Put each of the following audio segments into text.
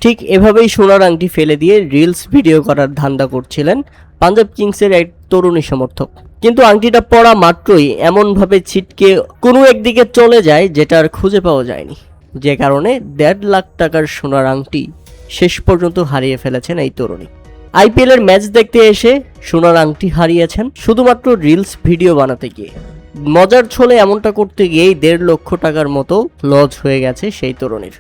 ঠিক এভাবেই সোনার আংটি ফেলে দিয়ে রিলস ভিডিও করার ধান্দা করছিলেন পাঞ্জাব কিংসের এক তরুণী সমর্থক। কিন্তু আংটিটা পরা মাত্রই এমনভাবে ছিটকে কোনো একদিকে চলে যায় যেটা আর খুঁজে পাওয়া যায়নি, যে কারণে 1.5 লাখ টাকার সোনার আংটি শেষ পর্যন্ত হারিয়ে ফেলেছেন এই তরুণী। আইপিএল এর ম্যাচ দেখতে এসে সোনার আংটি হারিয়েছেন শুধুমাত্র রিলস ভিডিও বানাতে গিয়ে। মজার ছলে এমনটা করতে গিয়েই 1.5 লক্ষ টাকার মতো লস হয়ে গেছে সেই তরুণীর।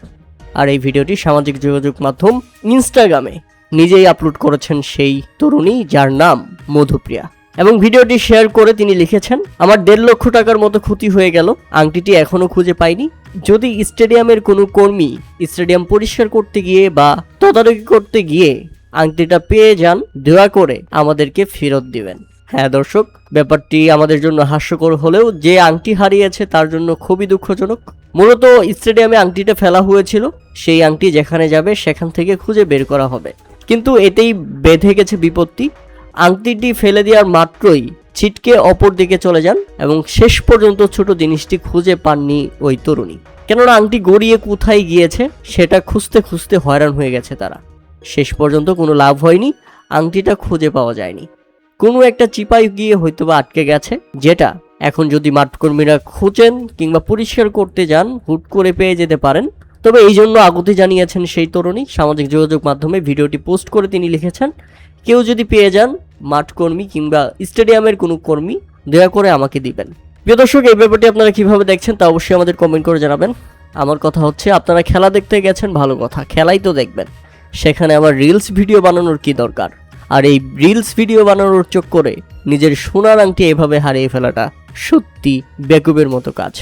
আর এই ভিডিওটি সামাজিক যোগাযোগ মাধ্যম ইনস্টাগ্রামে নিজেই আপলোড করেছেন সেই তরুণী, যার নাম মধুপ্রিয়া। এবং ভিডিওটি শেয়ার করে তিনি লিখেছেন, আমার 1.5 লক্ষ টাকার মতো ক্ষতি হয়ে গেল, আংটিটি এখনো খুঁজে পাইনি। যদি স্টেডিয়ামের কোনো কর্মী স্টেডিয়াম পরিষ্কার করতে গিয়ে বা তদারকি করতে গিয়ে আংটিটা পেয়ে যান, দয়া করে আমাদেরকে ফেরত দিবেন। হ্যাঁ দর্শক, ব্যাপারটি আমাদের জন্য হাস্যকর হলেও যে আংটি হারিয়েছে তার জন্য খুবই দুঃখজনক। মূলত স্টেডিয়ামে আংটিটা ফেলা হয়েছিল, সেই আংটি যেখানে যাবে সেখান থেকে খুঁজে বের করা হবে। কিন্তু এতেই বেঁধে গেছে বিপত্তি। আংটিটি ফেলে দেওয়ার মাত্রই ছিটকে অপর দিকে চলে যান এবং শেষ পর্যন্ত ছোট জিনিসটি খুঁজে পাননি ওই তরুণী। কেননা আংটি গড়িয়ে কোথায় গিয়েছে সেটা খুঁজতে খুঁজতে হয়রান হয়ে গেছে তারা। শেষ পর্যন্ত কোনো লাভ হয়নি, আংটিটা খুঁজে পাওয়া যায়নি। কোনো একটা চিপায় গিয়ে হয়তোবা আটকে গেছে, যেটা এখন যদি মাঠকর্মীরা খুঁজেন কিংবা পরিষ্কার করতে যান হুট করে পেয়ে যেতে পারেন। তবে এই জন্য আগতে জানিয়েছেন সেই তরুণী। সামাজিক যোগাযোগ মাধ্যমে ভিডিওটি পোস্ট করে তিনি লিখেছেন, কেউ যদি পেয়ে যান মাঠকর্মী কিংবা স্টেডিয়ামের কোনো কর্মী, দয়া করে আমাকে দিবেন। প্রিয় দর্শক, এই ব্যাপারটি আপনারা কিভাবে দেখছেন তা অবশ্যই আমাদের কমেন্ট করে জানাবেন। আমার কথা হচ্ছে, আপনারা খেলা দেখতে গেছেন ভালো কথা, খেলাই তো দেখবেন, সেখানে আবার রিলস ভিডিও বানানোর কি দরকার? আর এই রিলস ভিডিও বানানোর চক্করে নিজের সোনার আংটি এভাবে হারিয়ে ফেলাটা সত্যি বেকুবের মতো কাজ।